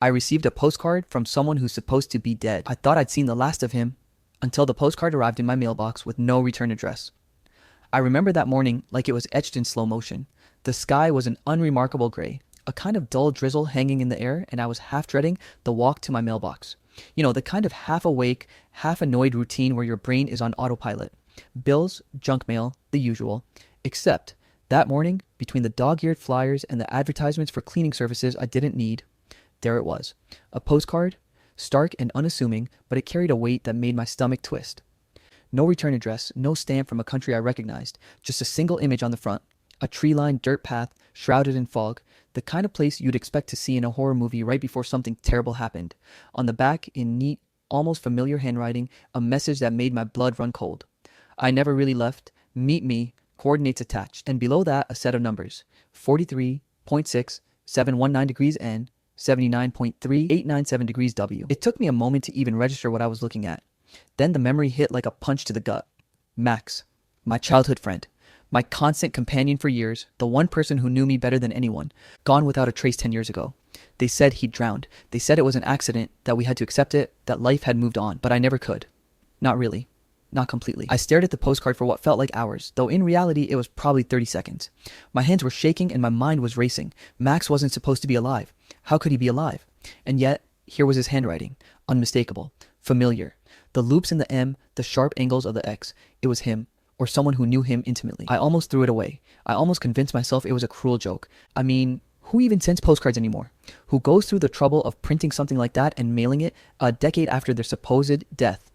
I received a postcard from someone who's supposed to be dead. I thought I'd seen the last of him until the postcard arrived in my mailbox with no return address. I remember that morning like it was etched in slow motion. The sky was an unremarkable gray, a kind of dull drizzle hanging in the air, and I was half dreading the walk to my mailbox. You know, the kind of half awake, half annoyed routine where your brain is on autopilot. Bills, junk mail, the usual. Except, that morning, between the dog-eared flyers and the advertisements for cleaning services I didn't need, there it was. A postcard, stark and unassuming, but it carried a weight that made my stomach twist. No return address, no stamp from a country I recognized, just a single image on the front. A tree-lined dirt path, shrouded in fog, the kind of place you'd expect to see in a horror movie right before something terrible happened. On the back, in neat, almost familiar handwriting, a message that made my blood run cold. I never really left. Meet me. Coordinates attached. And below that, a set of numbers. 43.6, 719 degrees N, 79.3, 897 degrees W. It took me a moment to even register what I was looking at. Then the memory hit like a punch to the gut. Max, my childhood friend, my constant companion for years, the one person who knew me better than anyone, gone without a trace 10 years ago. They said he'd drowned. They said it was an accident, that we had to accept it, that life had moved on, but I never could. Not really. Not completely. I stared at the postcard for what felt like hours, though in reality it was probably 30 seconds. My hands were shaking and my mind was racing. Max wasn't supposed to be alive. How could he be alive? And yet, here was his handwriting. Unmistakable. Familiar. The loops in the M, the sharp angles of the X. It was him, or someone who knew him intimately. I almost threw it away. I almost convinced myself it was a cruel joke. I mean, who even sends postcards anymore? Who goes through the trouble of printing something like that and mailing it a decade after their supposed death?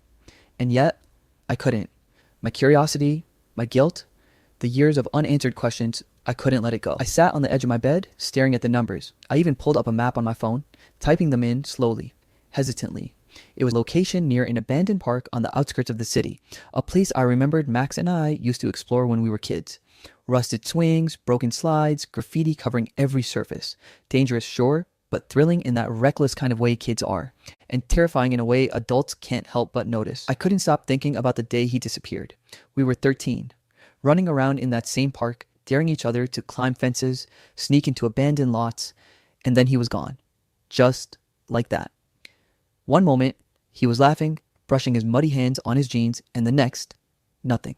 And yet, I couldn't. My curiosity, my guilt, the years of unanswered questions, I couldn't let it go. I sat on the edge of my bed, staring at the numbers. I even pulled up a map on my phone, typing them in slowly, hesitantly. It was a location near an abandoned park on the outskirts of the city, a place I remembered Max and I used to explore when we were kids. Rusted swings, broken slides, graffiti covering every surface. Dangerous, sure, but thrilling in that reckless kind of way kids are, and terrifying in a way adults can't help but notice. I couldn't stop thinking about the day he disappeared. We were 13, running around in that same park, daring each other to climb fences, sneak into abandoned lots, and then he was gone. Just like that. One moment, he was laughing, brushing his muddy hands on his jeans, and the next, nothing.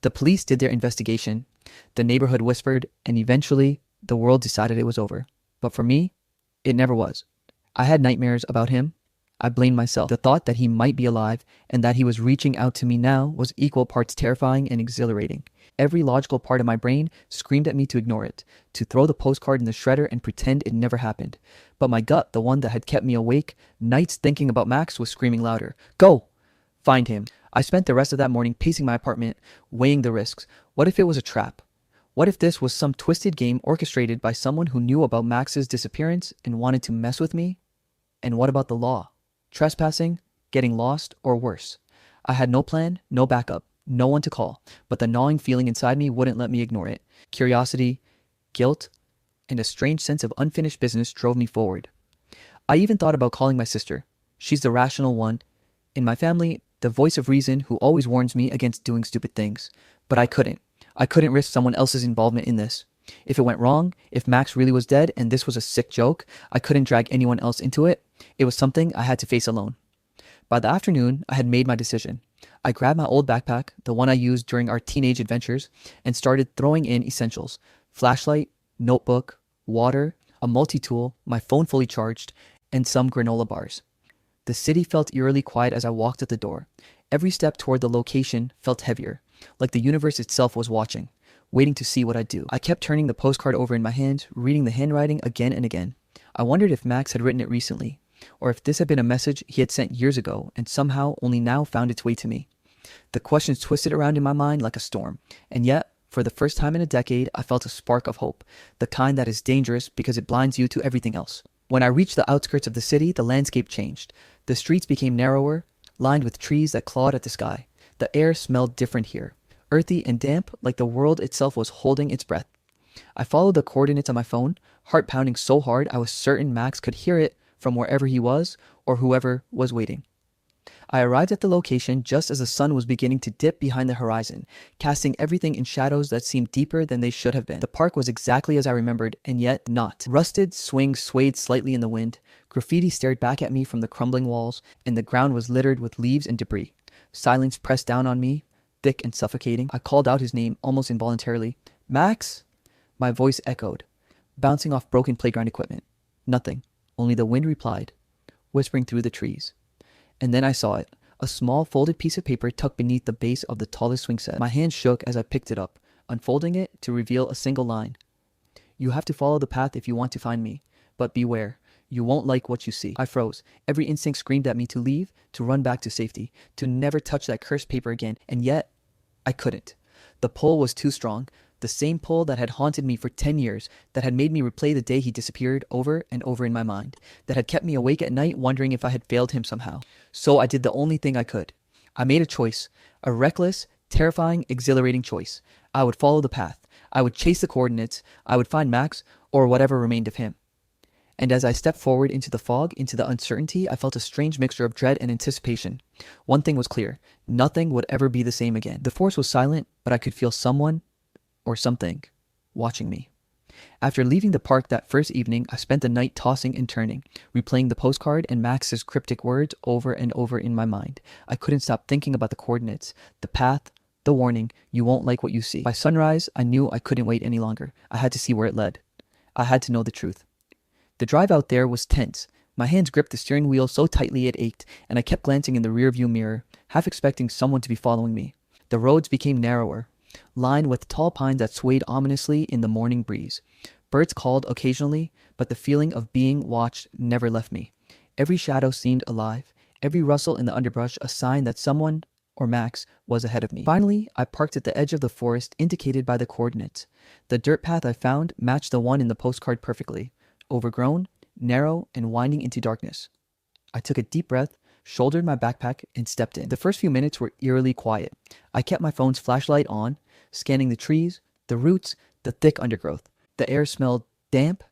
The police did their investigation, the neighborhood whispered, and eventually, the world decided it was over. But for me, it never was. I had nightmares about him. I blamed myself. The thought that he might be alive and that he was reaching out to me now was equal parts terrifying and exhilarating. Every logical part of my brain screamed at me to ignore it, to throw the postcard in the shredder and pretend it never happened. But my gut, the one that had kept me awake, nights thinking about Max, was screaming louder. Go! Find him. I spent the rest of that morning pacing my apartment, weighing the risks. What if it was a trap? What if this was some twisted game orchestrated by someone who knew about Max's disappearance and wanted to mess with me? And what about the law? Trespassing? Getting lost? Or worse? I had no plan, no backup, no one to call, but the gnawing feeling inside me wouldn't let me ignore it. Curiosity, guilt, and a strange sense of unfinished business drove me forward. I even thought about calling my sister. She's the rational one. In my family, the voice of reason who always warns me against doing stupid things. But I couldn't. I couldn't risk someone else's involvement in this. If it went wrong, if Max really was dead and this was a sick joke, I couldn't drag anyone else into it. It was something I had to face alone. By the afternoon, I had made my decision. I grabbed my old backpack, the one I used during our teenage adventures, and started throwing in essentials. Flashlight, notebook, water, a multi-tool, my phone fully charged, and some granola bars. The city felt eerily quiet as I walked at the door. Every step toward the location felt heavier, like the universe itself was watching, waiting to see what I'd do. I kept turning the postcard over in my hands, reading the handwriting again and again. I wondered if Max had written it recently, or if this had been a message he had sent years ago and somehow only now found its way to me. The questions twisted around in my mind like a storm, and yet, for the first time in a decade, I felt a spark of hope, the kind that is dangerous because it blinds you to everything else. When I reached the outskirts of the city, the landscape changed. The streets became narrower, lined with trees that clawed at the sky. The air smelled different here, earthy and damp, like the world itself was holding its breath. I followed the coordinates on my phone, heart pounding so hard I was certain Max could hear it from wherever he was or whoever was waiting. I arrived at the location just as the sun was beginning to dip behind the horizon, casting everything in shadows that seemed deeper than they should have been. The park was exactly as I remembered, and yet not. Rusted swings swayed slightly in the wind, graffiti stared back at me from the crumbling walls, and the ground was littered with leaves and debris. Silence pressed down on me, thick and suffocating. I called out his name almost involuntarily. "Max?" My voice echoed, bouncing off broken playground equipment. Nothing, only the wind replied, whispering through the trees. And then I saw it, a small folded piece of paper tucked beneath the base of the tallest swing set. My hand shook as I picked it up, unfolding it to reveal a single line. "You have to follow the path if you want to find me, but beware, you won't like what you see." I froze. Every instinct screamed at me to leave, to run back to safety, to never touch that cursed paper again, and yet I couldn't. The pull was too strong, the same pull that had haunted me for 10 years, that had made me replay the day he disappeared over and over in my mind, that had kept me awake at night wondering if I had failed him somehow. So I did the only thing I could. I made a choice, a reckless, terrifying, exhilarating choice. I would follow the path. I would chase the coordinates. I would find Max, or whatever remained of him. And as I stepped forward into the fog, into the uncertainty, I felt a strange mixture of dread and anticipation. One thing was clear. Nothing would ever be the same again. The forest was silent, but I could feel someone, or something, watching me. After leaving the park that first evening, I spent the night tossing and turning, replaying the postcard and Max's cryptic words over and over in my mind. I couldn't stop thinking about the coordinates, the path, the warning, "You won't like what you see." By sunrise, I knew I couldn't wait any longer. I had to see where it led. I had to know the truth. The drive out there was tense. My hands gripped the steering wheel so tightly it ached, and I kept glancing in the rearview mirror, half expecting someone to be following me. The roads became narrower, lined with tall pines that swayed ominously in the morning breeze. Birds called occasionally, but the feeling of being watched never left me. Every shadow seemed alive, every rustle in the underbrush a sign that someone, or Max, was ahead of me. Finally, I parked at the edge of the forest indicated by the coordinates. The dirt path I found matched the one in the postcard perfectly. Overgrown, narrow, and winding into darkness. I took a deep breath, shouldered my backpack, and stepped in. The first few minutes were eerily quiet. I kept my phone's flashlight on, scanning the trees, the roots, the thick undergrowth. The air smelled damp,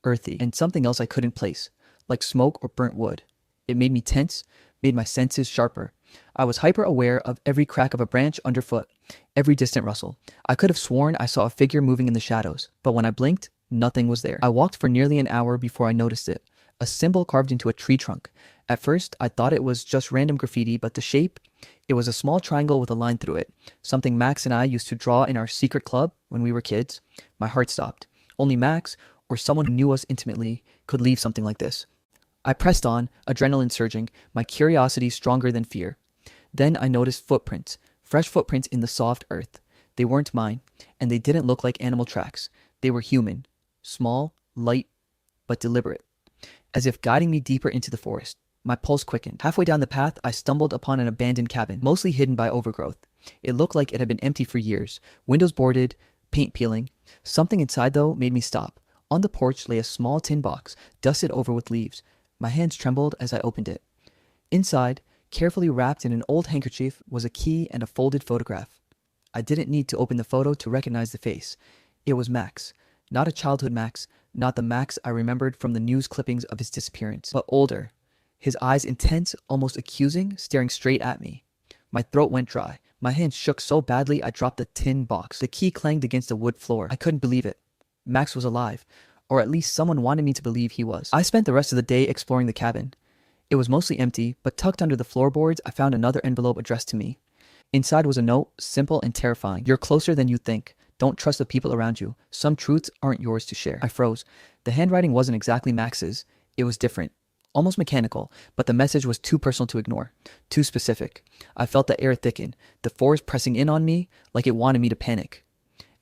earthy, and something else I couldn't place, like smoke or burnt wood. It made me tense, made my senses sharper. I was hyper-aware of every crack of a branch underfoot, every distant rustle. I could have sworn I saw a figure moving in the shadows, but when I blinked, nothing was there. I walked for nearly an hour before I noticed it. A symbol carved into a tree trunk. At first, I thought it was just random graffiti, but the shape, it was a small triangle with a line through it. Something Max and I used to draw in our secret club when we were kids. My heart stopped. Only Max, or someone who knew us intimately, could leave something like this. I pressed on, adrenaline surging, my curiosity stronger than fear. Then I noticed footprints, fresh footprints in the soft earth. They weren't mine, and they didn't look like animal tracks. They were human. Small, light, but deliberate, as if guiding me deeper into the forest. My pulse quickened. Halfway down the path, I stumbled upon an abandoned cabin, mostly hidden by overgrowth. It looked like it had been empty for years, windows boarded, paint peeling. Something inside, though, made me stop. On the porch lay a small tin box, dusted over with leaves. My hands trembled as I opened it. Inside, carefully wrapped in an old handkerchief, was a key and a folded photograph. I didn't need to open the photo to recognize the face. It was Max. Not a childhood Max, not the Max I remembered from the news clippings of his disappearance, but older. His eyes intense, almost accusing, staring straight at me. My throat went dry. My hands shook so badly I dropped the tin box. The key clanged against the wood floor. I couldn't believe it. Max was alive, or at least someone wanted me to believe he was. I spent the rest of the day exploring the cabin. It was mostly empty, but tucked under the floorboards I found another envelope addressed to me. Inside was a note, simple and terrifying. "You're closer than you think. Don't trust the people around you. Some truths aren't yours to share." I froze. The handwriting wasn't exactly Max's. It was different. Almost mechanical, but the message was too personal to ignore. Too specific. I felt the air thicken, the forest pressing in on me like it wanted me to panic.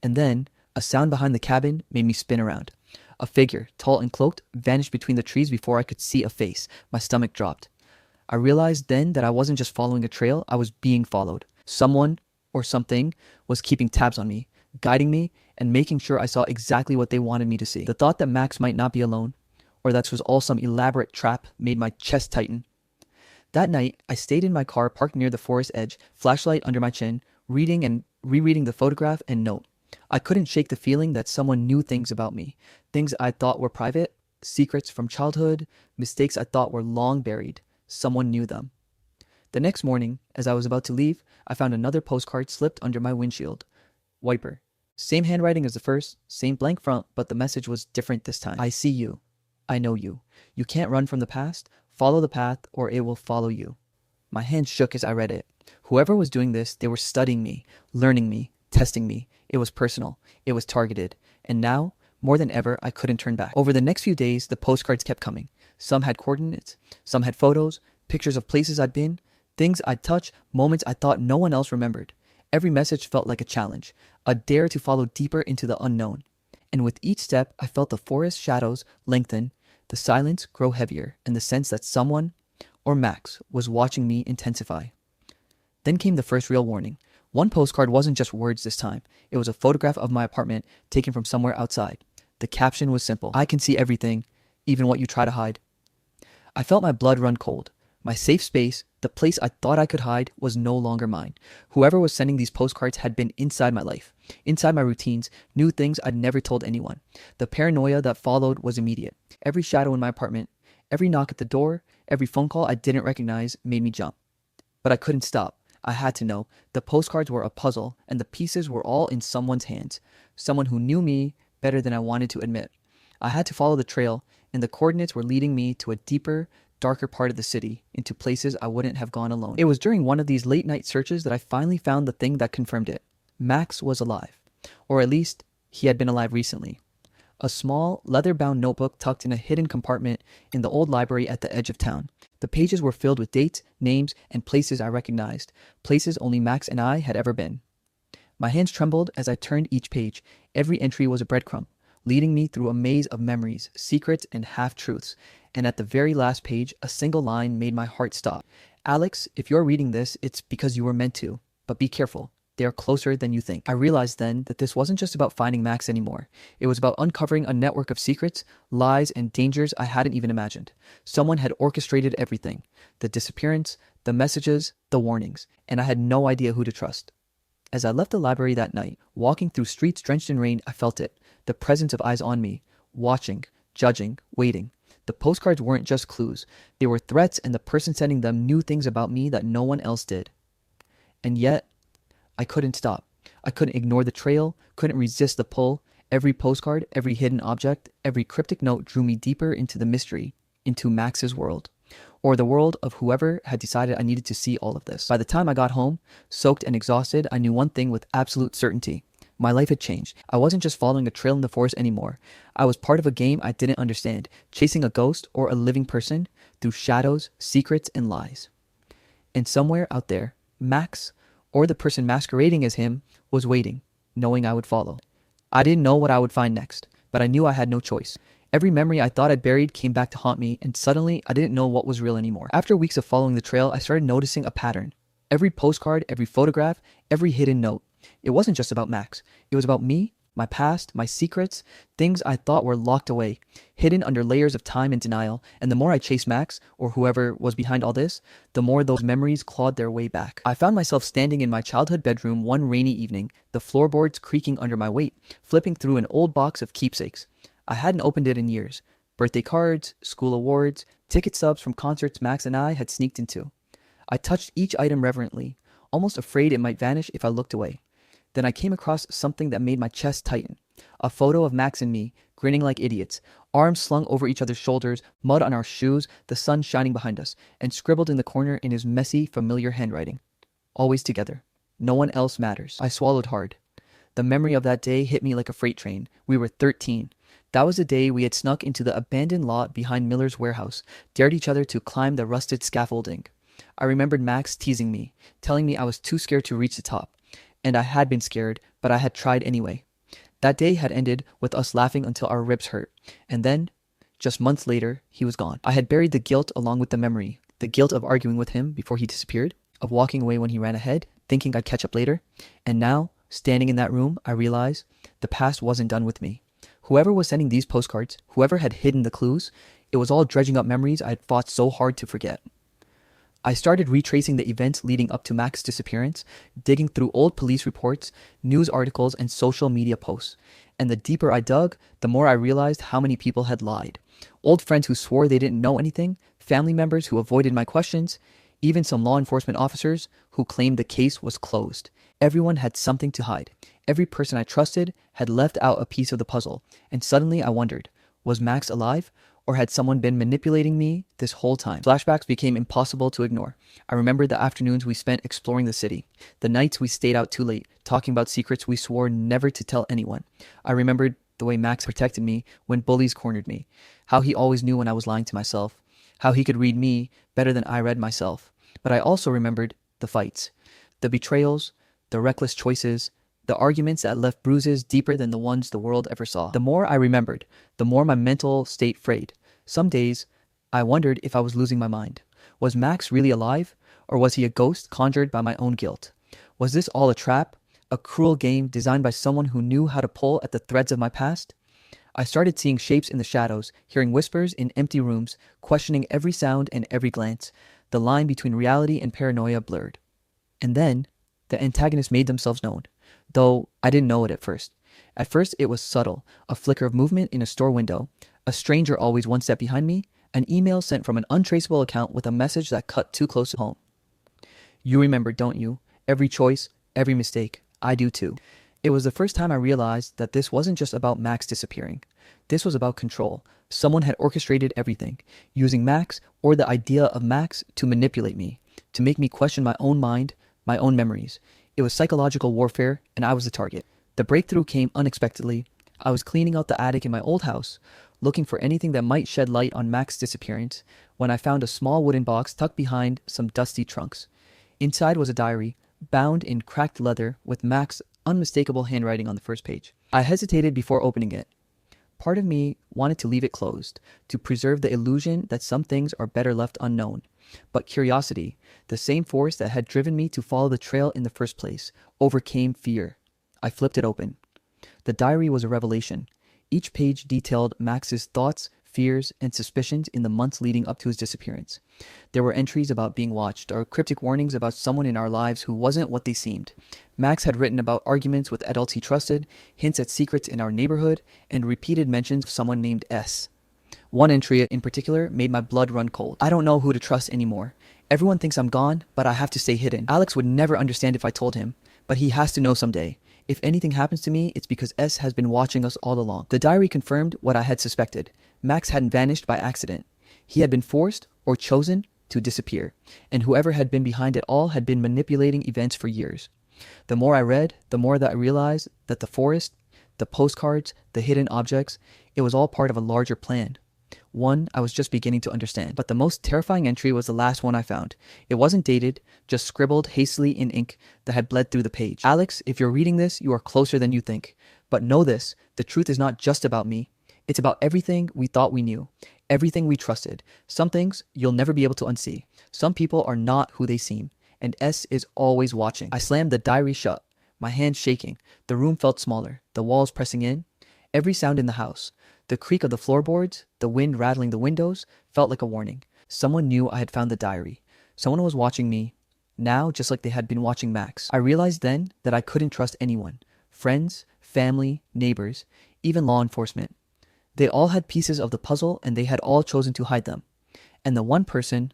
And then, a sound behind the cabin made me spin around. A figure, tall and cloaked, vanished between the trees before I could see a face. My stomach dropped. I realized then that I wasn't just following a trail, I was being followed. Someone, or something, was keeping tabs on me, guiding me, and making sure I saw exactly what they wanted me to see. The thought that Max might not be alone, or that this was all some elaborate trap, made my chest tighten. That night, I stayed in my car parked near the forest edge, flashlight under my chin, reading and rereading the photograph and note. I couldn't shake the feeling that someone knew things about me, things I thought were private, secrets from childhood, mistakes I thought were long buried. Someone knew them. The next morning, as I was about to leave, I found another postcard slipped under my windshield. Wiper. Same handwriting as the first, same blank front, but the message was different this time. I see you. I know you. You can't run from the past. Follow the path or it will follow you. My hands shook as I read it. Whoever was doing this, they were studying me, learning me, testing me. It was personal. It was targeted. And now, more than ever, I couldn't turn back. Over the next few days, the postcards kept coming. Some had coordinates, some had photos, pictures of places I'd been, things I'd touched, moments I thought no one else remembered. Every message felt like a challenge, a dare to follow deeper into the unknown. And with each step, I felt the forest shadows lengthen, the silence grow heavier, and the sense that someone, or Max, was watching me intensify. Then came the first real warning. One postcard wasn't just words this time. It was a photograph of my apartment taken from somewhere outside. The caption was simple. I can see everything, even what you try to hide. I felt my blood run cold. My safe space, the place I thought I could hide, was no longer mine. Whoever was sending these postcards had been inside my life, inside my routines, knew things I'd never told anyone. The paranoia that followed was immediate. Every shadow in my apartment, every knock at the door, every phone call I didn't recognize made me jump. But I couldn't stop. I had to know. The postcards were a puzzle, and the pieces were all in someone's hands. Someone who knew me better than I wanted to admit. I had to follow the trail, and the coordinates were leading me to a deeper, darker part of the city, into places I wouldn't have gone alone. It was during one of these late night searches that I finally found the thing that confirmed it. Max was alive. Or at least, he had been alive recently. A small, leather-bound notebook tucked in a hidden compartment in the old library at the edge of town. The pages were filled with dates, names, and places I recognized, places only Max and I had ever been. My hands trembled as I turned each page. Every entry was a breadcrumb, leading me through a maze of memories, secrets, and half-truths. And at the very last page, a single line made my heart stop. Alex, if you're reading this, it's because you were meant to. But be careful. They are closer than you think. I realized then that this wasn't just about finding Max anymore. It was about uncovering a network of secrets, lies, and dangers I hadn't even imagined. Someone had orchestrated everything. The disappearance, the messages, the warnings. And I had no idea who to trust. As I left the library that night, walking through streets drenched in rain, I felt it. The presence of eyes on me. Watching, judging, waiting. The postcards weren't just clues. They were threats, and the person sending them knew things about me that no one else did. And yet, I couldn't stop. I couldn't ignore the trail, couldn't resist the pull. Every postcard, every hidden object, every cryptic note drew me deeper into the mystery, into Max's world. Or the world of whoever had decided I needed to see all of this. By the time I got home, soaked and exhausted, I knew one thing with absolute certainty. My life had changed. I wasn't just following a trail in the forest anymore. I was part of a game I didn't understand, chasing a ghost or a living person through shadows, secrets, and lies. And somewhere out there, Max, or the person masquerading as him, was waiting, knowing I would follow. I didn't know what I would find next, but I knew I had no choice. Every memory I thought I'd buried came back to haunt me, and suddenly I didn't know what was real anymore. After weeks of following the trail, I started noticing a pattern. Every postcard, every photograph, every hidden note. It wasn't just about Max. It was about me, my past, my secrets, things I thought were locked away, hidden under layers of time and denial. And the more I chased Max, or whoever was behind all this, the more those memories clawed their way back. I found myself standing in my childhood bedroom one rainy evening, the floorboards creaking under my weight, flipping through an old box of keepsakes. I hadn't opened it in years. Birthday cards, school awards, ticket stubs from concerts Max and I had sneaked into. I touched each item reverently, almost afraid it might vanish if I looked away. Then I came across something that made my chest tighten. A photo of Max and me, grinning like idiots, arms slung over each other's shoulders, mud on our shoes, the sun shining behind us, and scribbled in the corner in his messy, familiar handwriting. Always together. No one else matters. I swallowed hard. The memory of that day hit me like a freight train. We were 13. That was the day we had snuck into the abandoned lot behind Miller's warehouse, dared each other to climb the rusted scaffolding. I remembered Max teasing me, telling me I was too scared to reach the top. And I had been scared, but I had tried anyway. That day had ended with us laughing until our ribs hurt. And then, just months later, he was gone. I had buried the guilt along with the memory. The guilt of arguing with him before he disappeared, of walking away when he ran ahead, thinking I'd catch up later. And now, standing in that room, I realized the past wasn't done with me. Whoever was sending these postcards, whoever had hidden the clues, it was all dredging up memories I had fought so hard to forget. I started retracing the events leading up to Max's disappearance, digging through old police reports, news articles, and social media posts. And the deeper I dug, the more I realized how many people had lied. Old friends who swore they didn't know anything, family members who avoided my questions, even some law enforcement officers who claimed the case was closed. Everyone had something to hide. Every person I trusted had left out a piece of the puzzle, and suddenly I wondered, was Max alive? Or had someone been manipulating me this whole time? Flashbacks became impossible to ignore. I remembered the afternoons we spent exploring the city, the nights we stayed out too late, talking about secrets we swore never to tell anyone. I remembered the way Max protected me when bullies cornered me, how he always knew when I was lying to myself, how he could read me better than I read myself. But I also remembered the fights, the betrayals, the reckless choices, the arguments that left bruises deeper than the ones the world ever saw. The more I remembered, the more my mental state frayed. Some days, I wondered if I was losing my mind. Was Max really alive, or was he a ghost conjured by my own guilt? Was this all a trap, a cruel game designed by someone who knew how to pull at the threads of my past? I started seeing shapes in the shadows, hearing whispers in empty rooms, questioning every sound and every glance. The line between reality and paranoia blurred. And then, the antagonists made themselves known, though I didn't know it at first. At first, it was subtle, a flicker of movement in a store window, a stranger always one step behind me, an email sent from an untraceable account with a message that cut too close to home. You remember, don't you? Every choice, every mistake. I do too. It was the first time I realized that this wasn't just about Max disappearing. This was about control. Someone had orchestrated everything, using Max or the idea of Max to manipulate me, to make me question my own mind, my own memories. It was psychological warfare, and I was the target. The breakthrough came unexpectedly. I was cleaning out the attic in my old house, looking for anything that might shed light on Max's disappearance, when I found a small wooden box tucked behind some dusty trunks. Inside was a diary, bound in cracked leather with Max's unmistakable handwriting on the first page. I hesitated before opening it. Part of me wanted to leave it closed, to preserve the illusion that some things are better left unknown. But curiosity, the same force that had driven me to follow the trail in the first place, overcame fear. I flipped it open. The diary was a revelation. Each page detailed Max's thoughts, fears, and suspicions in the months leading up to his disappearance. There were entries about being watched, or cryptic warnings about someone in our lives who wasn't what they seemed. Max had written about arguments with adults he trusted, hints at secrets in our neighborhood, and repeated mentions of someone named S. One entry in particular made my blood run cold. I don't know who to trust anymore. Everyone thinks I'm gone, but I have to stay hidden. Alex would never understand if I told him, but he has to know someday. If anything happens to me, it's because S has been watching us all along. The diary confirmed what I had suspected. Max hadn't vanished by accident. He had been forced or chosen to disappear, and whoever had been behind it all had been manipulating events for years. The more I read, the more that I realized that the forest, the postcards, the hidden objects, it was all part of a larger plan. One I was just beginning to understand. But the most terrifying entry was the last one I found. It wasn't dated, just scribbled hastily in ink that had bled through the page. Alex, if you're reading this, you are closer than you think. But know this, the truth is not just about me. It's about everything we thought we knew, everything we trusted. Some things you'll never be able to unsee. Some people are not who they seem, and S is always watching. I slammed the diary shut, my hands shaking. The room felt smaller, the walls pressing in. Every sound in the house, the creak of the floorboards, the wind rattling the windows, felt like a warning. Someone knew I had found the diary. Someone was watching me, now just like they had been watching Max. I realized then that I couldn't trust anyone. Friends, family, neighbors, even law enforcement. They all had pieces of the puzzle, and they had all chosen to hide them. And the one person,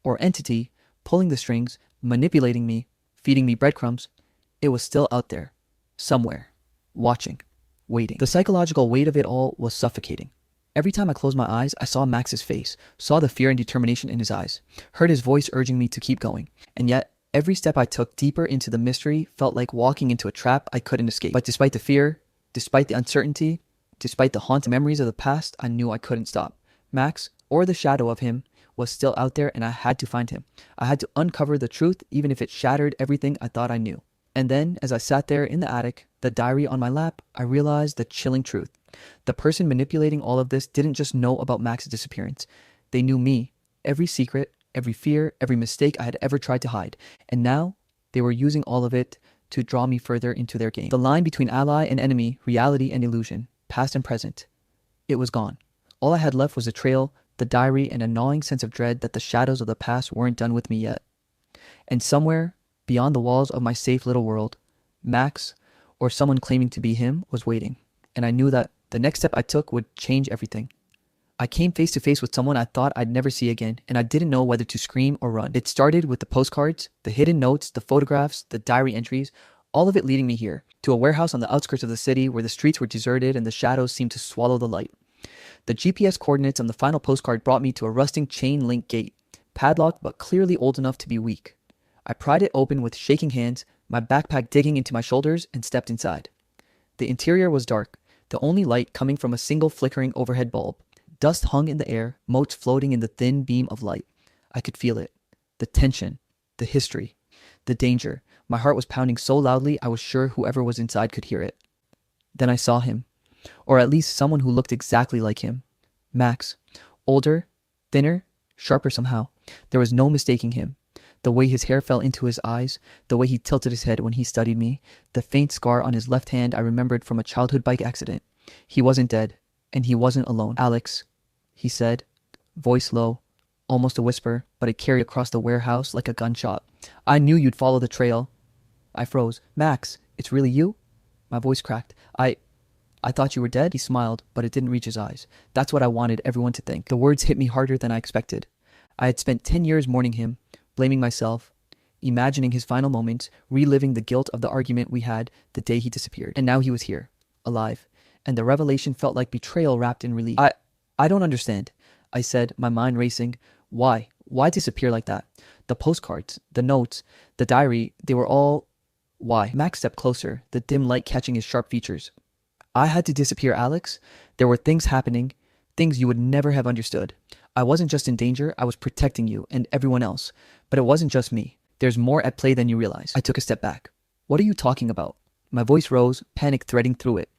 or entity, pulling the strings, manipulating me, feeding me breadcrumbs, it was still out there, somewhere, watching, waiting. The psychological weight of it all was suffocating. Every time I closed my eyes, I saw Max's face, saw the fear and determination in his eyes, heard his voice urging me to keep going. And yet, every step I took deeper into the mystery felt like walking into a trap I couldn't escape. But despite the fear, despite the uncertainty, despite the haunting memories of the past, I knew I couldn't stop. Max, or the shadow of him, was still out there, and I had to find him. I had to uncover the truth, even if it shattered everything I thought I knew. And then, as I sat there in the attic, the diary on my lap, I realized the chilling truth. The person manipulating all of this didn't just know about Max's disappearance. They knew me, every secret, every fear, every mistake I had ever tried to hide. And now, they were using all of it to draw me further into their game. The line between ally and enemy, reality and illusion, past and present, it was gone. All I had left was a trail, the diary, and a gnawing sense of dread that the shadows of the past weren't done with me yet. And somewhere, beyond the walls of my safe little world, Max, or someone claiming to be him, was waiting. And I knew that the next step I took would change everything. I came face to face with someone I thought I'd never see again, and I didn't know whether to scream or run. It started with the postcards, the hidden notes, the photographs, the diary entries, all of it leading me here, to a warehouse on the outskirts of the city where the streets were deserted and the shadows seemed to swallow the light. The GPS coordinates on the final postcard brought me to a rusting chain-link gate, padlocked but clearly old enough to be weak. I pried it open with shaking hands, my backpack digging into my shoulders, and stepped inside. The interior was dark, the only light coming from a single flickering overhead bulb. Dust hung in the air, motes floating in the thin beam of light. I could feel it. The tension, the history, the danger. My heart was pounding so loudly I was sure whoever was inside could hear it. Then I saw him, or at least someone who looked exactly like him. Max. Older, thinner, sharper somehow. There was no mistaking him. The way his hair fell into his eyes, the way he tilted his head when he studied me, the faint scar on his left hand I remembered from a childhood bike accident. He wasn't dead, and he wasn't alone. "Alex," he said, voice low, almost a whisper, but it carried across the warehouse like a gunshot. "I knew you'd follow the trail." I froze. "Max, it's really you?" My voice cracked. I thought you were dead." He smiled, but it didn't reach his eyes. That's what I wanted everyone to think. The words hit me harder than I expected. I had spent 10 years mourning him, blaming myself, imagining his final moments, reliving the guilt of the argument we had the day he disappeared. And now he was here, alive, and the revelation felt like betrayal wrapped in relief. I don't understand," I said, my mind racing. Why? Why disappear like that? The postcards, the notes, the diary, they were all... Why? Max stepped closer, the dim light catching his sharp features. "I had to disappear, Alex. There were things happening, things you would never have understood. I wasn't just in danger, I was protecting you and everyone else. But it wasn't just me. There's more at play than you realize." I took a step back. "What are you talking about?" My voice rose, panic threading through it.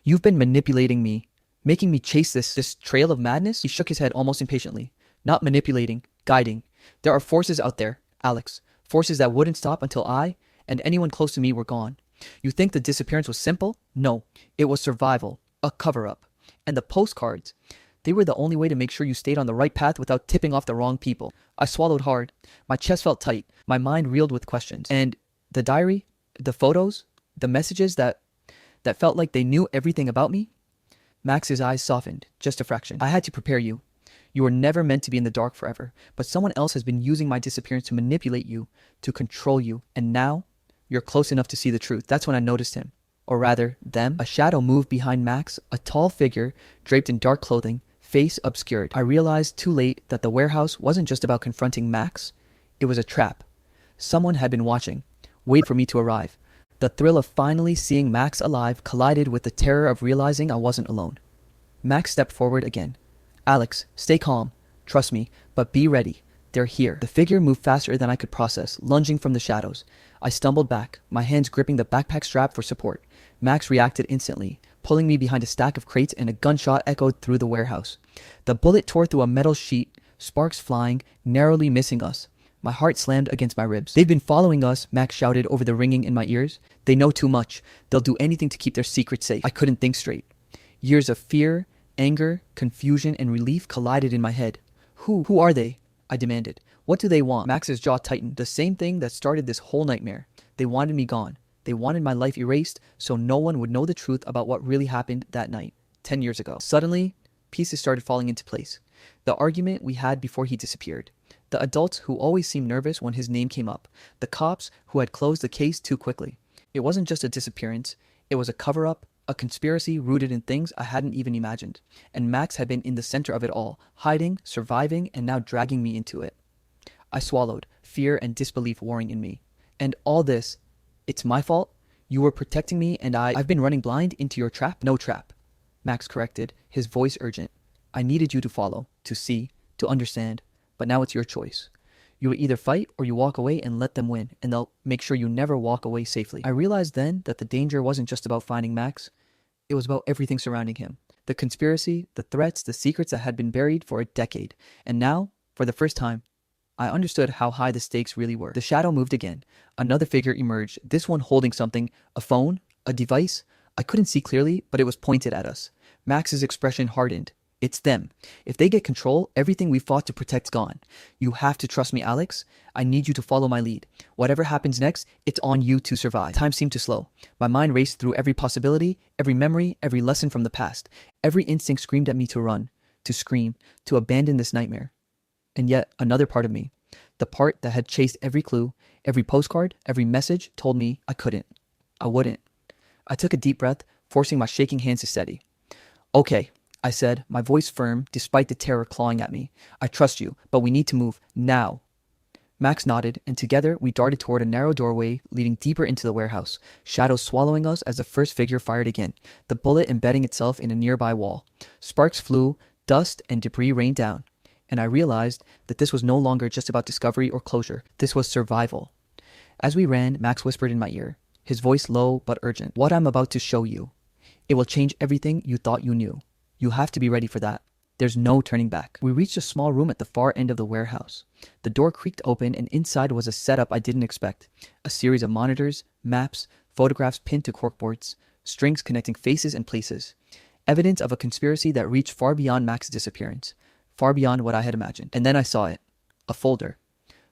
"You've been manipulating me, making me chase this trail of madness?" He shook his head almost impatiently. "Not manipulating, guiding. There are forces out there, Alex. Forces that wouldn't stop until I and anyone close to me were gone. You think the disappearance was simple? No. It was survival, a cover-up. And the postcards, they were the only way to make sure you stayed on the right path without tipping off the wrong people." I swallowed hard. My chest felt tight. My mind reeled with questions. "And the diary, the photos, the messages that felt like they knew everything about me?" Max's eyes softened, just a fraction. "I had to prepare you. You were never meant to be in the dark forever, but someone else has been using my disappearance to manipulate you, to control you, and now you're close enough to see the truth." That's when I noticed him. Or rather, them. A shadow moved behind Max, a tall figure draped in dark clothing, face obscured. I realized too late that the warehouse wasn't just about confronting Max. It was a trap. Someone had been watching, waiting for me to arrive. The thrill of finally seeing Max alive collided with the terror of realizing I wasn't alone. Max stepped forward again. "Alex, stay calm. Trust me, but be ready. They're here." The figure moved faster than I could process, lunging from the shadows. I stumbled back, my hands gripping the backpack strap for support. Max reacted instantly, pulling me behind a stack of crates, and a gunshot echoed through the warehouse. The bullet tore through a metal sheet, sparks flying, narrowly missing us. My heart slammed against my ribs. "They've been following us," Max shouted over the ringing in my ears. "They know too much. They'll do anything to keep their secret safe." I couldn't think straight. Years of fear, anger, confusion, and relief collided in my head. Who are they?" I demanded. "What do they want?" Max's jaw tightened. "The same thing that started this whole nightmare. They wanted me gone. They wanted my life erased so no one would know the truth about what really happened that night, 10 years ago." Suddenly, pieces started falling into place. The argument we had before he disappeared. The adults who always seemed nervous when his name came up. The cops who had closed the case too quickly. It wasn't just a disappearance. It was a cover-up, a conspiracy rooted in things I hadn't even imagined. And Max had been in the center of it all, hiding, surviving, and now dragging me into it. I swallowed, fear and disbelief warring in me. "And all this, it's my fault? You were protecting me and I've been running blind into your trap?" "No trap," Max corrected, his voice urgent. "I needed you to follow, to see, to understand, but now it's your choice. You will either fight or you walk away and let them win, and they'll make sure you never walk away safely." I realized then that the danger wasn't just about finding Max. It was about everything surrounding him. The conspiracy, the threats, the secrets that had been buried for a decade. And now, for the first time, I understood how high the stakes really were. The shadow moved again. Another figure emerged, this one holding something, a phone, a device. I couldn't see clearly, but it was pointed at us. Max's expression hardened. "It's them. If they get control, everything we fought to protect's gone. You have to trust me, Alex. I need you to follow my lead. Whatever happens next, it's on you to survive." Time seemed to slow. My mind raced through every possibility, every memory, every lesson from the past. Every instinct screamed at me to run, to scream, to abandon this nightmare. And yet, another part of me, the part that had chased every clue, every postcard, every message, told me I couldn't. I wouldn't. I took a deep breath, forcing my shaking hands to steady. Okay, I said, my voice firm despite the terror clawing at me. I trust you, but we need to move now. Max nodded, and together we darted toward a narrow doorway leading deeper into the warehouse, shadows swallowing us as the first figure fired again, the bullet embedding itself in a nearby wall. Sparks flew, dust and debris rained down, and I realized that this was no longer just about discovery or closure. This was survival. As we ran, Max whispered in my ear, his voice low but urgent. What I'm about to show you. It will change everything you thought you knew. You have to be ready for that. There's no turning back. We reached a small room at the far end of the warehouse. The door creaked open, and inside was a setup I didn't expect. A series of monitors, maps, photographs pinned to corkboards, strings connecting faces and places. Evidence of a conspiracy that reached far beyond Max's disappearance, far beyond what I had imagined. And then I saw it. A folder,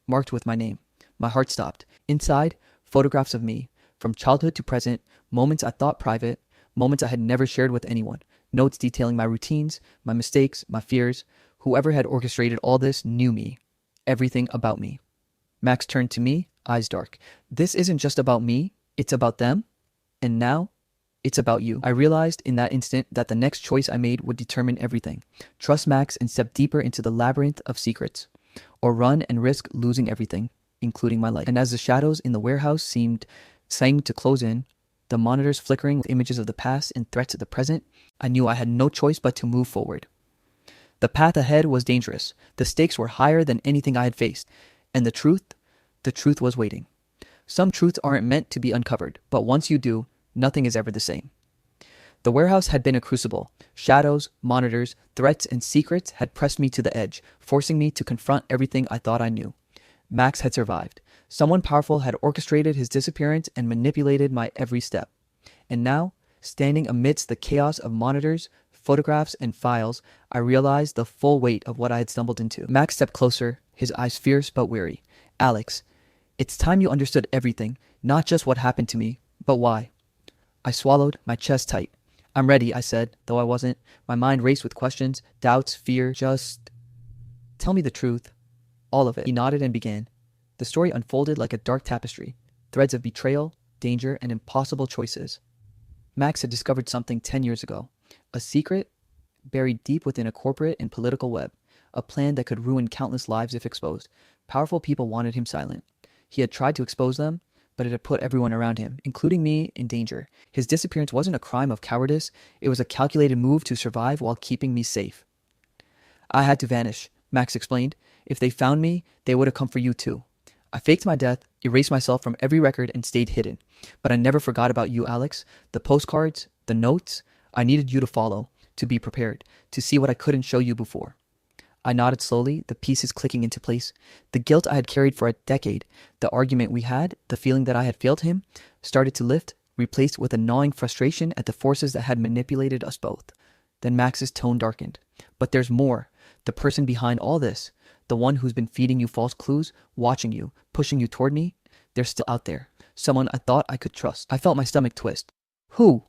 marked with my name. My heart stopped. Inside, photographs of me, from childhood to present, moments I thought private, moments I had never shared with anyone. Notes detailing my routines, my mistakes, my fears. Whoever had orchestrated all this knew me. Everything about me. Max turned to me, eyes dark. This isn't just about me, it's about them. And now, it's about you. I realized in that instant that the next choice I made would determine everything. Trust Max and step deeper into the labyrinth of secrets. Or run and risk losing everything, including my life. And as the shadows in the warehouse seemed to close in, the monitors flickering with images of the past and threats of the present, I knew I had no choice but to move forward. The path ahead was dangerous. The stakes were higher than anything I had faced. And the truth was waiting. Some truths aren't meant to be uncovered, but once you do, nothing is ever the same. The warehouse had been a crucible. Shadows, monitors, threats, and secrets had pressed me to the edge, forcing me to confront everything I thought I knew. Max had survived. Someone powerful had orchestrated his disappearance and manipulated my every step. And now, standing amidst the chaos of monitors, photographs, and files, I realized the full weight of what I had stumbled into. Max stepped closer, his eyes fierce but weary. Alex, it's time you understood everything, not just what happened to me, but why. I swallowed, my chest tight. I'm ready, I said, though I wasn't. My mind raced with questions, doubts, fear. Just tell me the truth. All of it. He nodded and began. The story unfolded like a dark tapestry, threads of betrayal, danger, and impossible choices. Max had discovered something 10 years ago, a secret buried deep within a corporate and political web, a plan that could ruin countless lives if exposed. Powerful people wanted him silent. He had tried to expose them, but it had put everyone around him, including me, in danger. His disappearance wasn't a crime of cowardice, it was a calculated move to survive while keeping me safe. I had to vanish, Max explained. If they found me, they would have come for you too. I faked my death, erased myself from every record, and stayed hidden. But I never forgot about you, Alex. The postcards, the notes, I needed you to follow, to be prepared, to see what I couldn't show you before. I nodded slowly, the pieces clicking into place. The guilt I had carried for a decade, the argument we had, the feeling that I had failed him, started to lift, replaced with a gnawing frustration at the forces that had manipulated us both. Then Max's tone darkened. But there's more. The person behind all this, the one who's been feeding you false clues, watching you, pushing you toward me, they're still out there. Someone I thought I could trust. I felt my stomach twist. Who?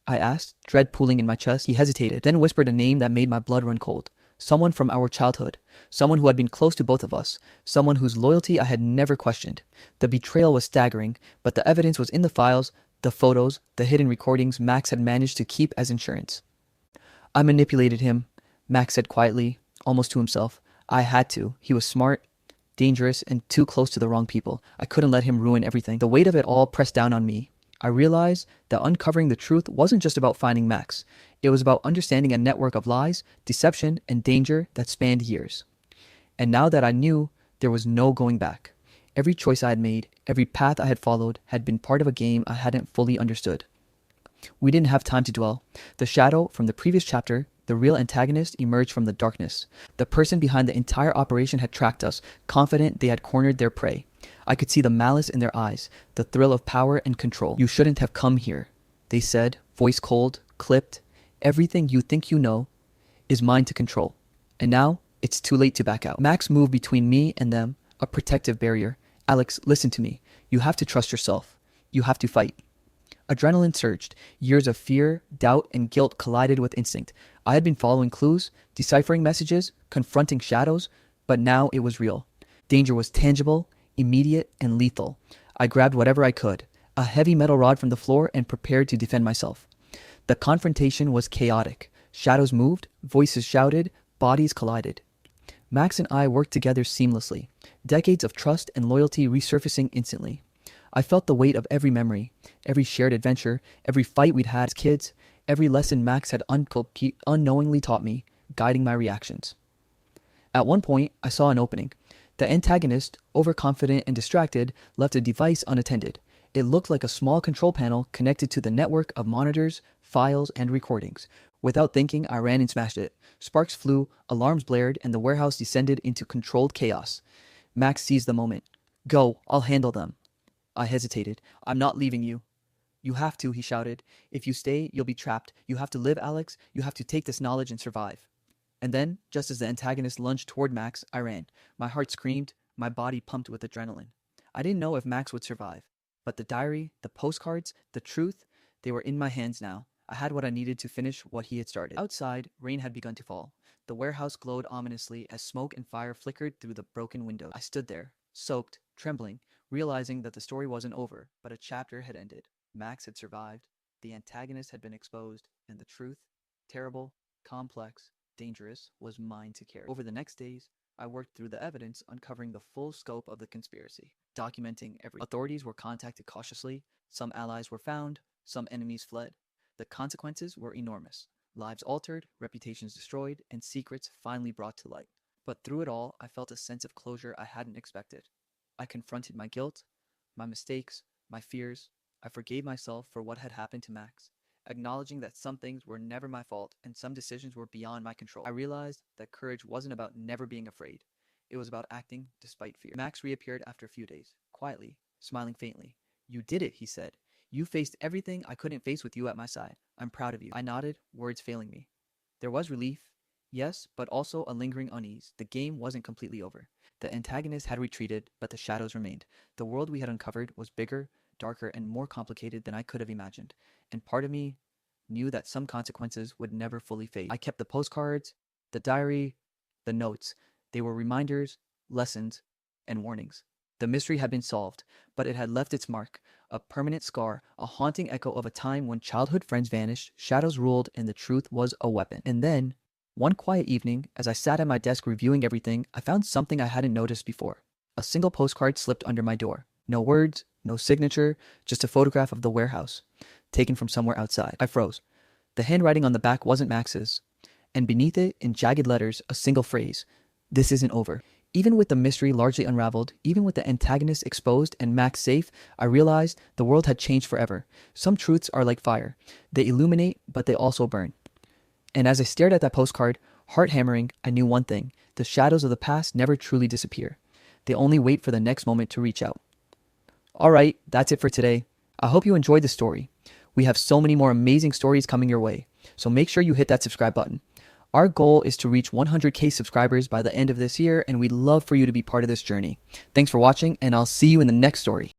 I asked, dread pooling in my chest. He hesitated, then whispered a name that made my blood run cold. Someone from our childhood. Someone who had been close to both of us. Someone whose loyalty I had never questioned. The betrayal was staggering, but the evidence was in the files, the photos, the hidden recordings Max had managed to keep as insurance. I manipulated him, Max said quietly, almost to himself. I had to. He was smart, dangerous, and too close to the wrong people. I couldn't let him ruin everything. The weight of it all pressed down on me. I realized that uncovering the truth wasn't just about finding Max. It was about understanding a network of lies, deception, and danger that spanned years. And now that I knew, there was no going back. Every choice I had made, every path I had followed, had been part of a game I hadn't fully understood. We didn't have time to dwell. The shadow from the previous chapter, the real antagonist, emerged from the darkness. The person behind the entire operation had tracked us, confident they had cornered their prey. I could see the malice in their eyes, the thrill of power and control. You shouldn't have come here, they said, voice cold, clipped. Everything you think you know is mine to control. And now, it's too late to back out. Max moved between me and them, a protective barrier. Alex, listen to me. You have to trust yourself. You have to fight. Adrenaline surged. Years of fear, doubt, and guilt collided with instinct. I had been following clues, deciphering messages, confronting shadows, but now it was real. Danger was tangible, immediate, and lethal. I grabbed whatever I could, a heavy metal rod from the floor, and prepared to defend myself. The confrontation was chaotic. Shadows moved, voices shouted, bodies collided. Max and I worked together seamlessly, decades of trust and loyalty resurfacing instantly. I felt the weight of every memory, every shared adventure, every fight we'd had as kids, every lesson Max had unknowingly taught me, guiding my reactions. At one point, I saw an opening. The antagonist, overconfident and distracted, left a device unattended. It looked like a small control panel connected to the network of monitors, files, and recordings. Without thinking, I ran and smashed it. Sparks flew, alarms blared, and the warehouse descended into controlled chaos. Max seized the moment. "Go, I'll handle them." I hesitated. "I'm not leaving you." "You have to," he shouted. "If you stay, you'll be trapped. You have to live, Alex. You have to take this knowledge and survive." And then, just as the antagonist lunged toward Max, I ran. My heart screamed, my body pumped with adrenaline. I didn't know if Max would survive. But the diary, the postcards, the truth, they were in my hands now. I had what I needed to finish what he had started. Outside, rain had begun to fall. The warehouse glowed ominously as smoke and fire flickered through the broken windows. I stood there, soaked, trembling, realizing that the story wasn't over, but a chapter had ended. Max had survived, the antagonist had been exposed, and the truth, terrible, complex, dangerous, was mine to carry. Over the next days, I worked through the evidence, uncovering the full scope of the conspiracy, documenting everything. Authorities were contacted cautiously, some allies were found, some enemies fled. The consequences were enormous. Lives altered, reputations destroyed, and secrets finally brought to light. But through it all, I felt a sense of closure I hadn't expected. I confronted my guilt, my mistakes, my fears. I forgave myself for what had happened to Max, acknowledging that some things were never my fault and some decisions were beyond my control. I realized that courage wasn't about never being afraid. It was about acting despite fear. Max reappeared after a few days, quietly, smiling faintly. "You did it," he said. "You faced everything I couldn't face with you at my side. I'm proud of you." I nodded, words failing me. There was relief, yes, but also a lingering unease. The game wasn't completely over. The antagonist had retreated, but the shadows remained. The world we had uncovered was bigger, darker, and more complicated than I could have imagined. And part of me knew that some consequences would never fully fade. I kept the postcards, the diary, the notes. They were reminders, lessons, and warnings. The mystery had been solved, but it had left its mark, a permanent scar, a haunting echo of a time when childhood friends vanished, shadows ruled, and the truth was a weapon. And then, one quiet evening, as I sat at my desk reviewing everything, I found something I hadn't noticed before. A single postcard slipped under my door. No words, no signature, just a photograph of the warehouse, taken from somewhere outside. I froze. The handwriting on the back wasn't Max's, and beneath it, in jagged letters, a single phrase: "This isn't over." Even with the mystery largely unraveled, even with the antagonist exposed and Max safe, I realized the world had changed forever. Some truths are like fire. They illuminate, but they also burn. And as I stared at that postcard, heart hammering, I knew one thing: the shadows of the past never truly disappear. They only wait for the next moment to reach out. All right, that's it for today. I hope you enjoyed the story. We have so many more amazing stories coming your way, so make sure you hit that subscribe button. Our goal is to reach 100K subscribers by the end of this year, and we'd love for you to be part of this journey. Thanks for watching, and I'll see you in the next story.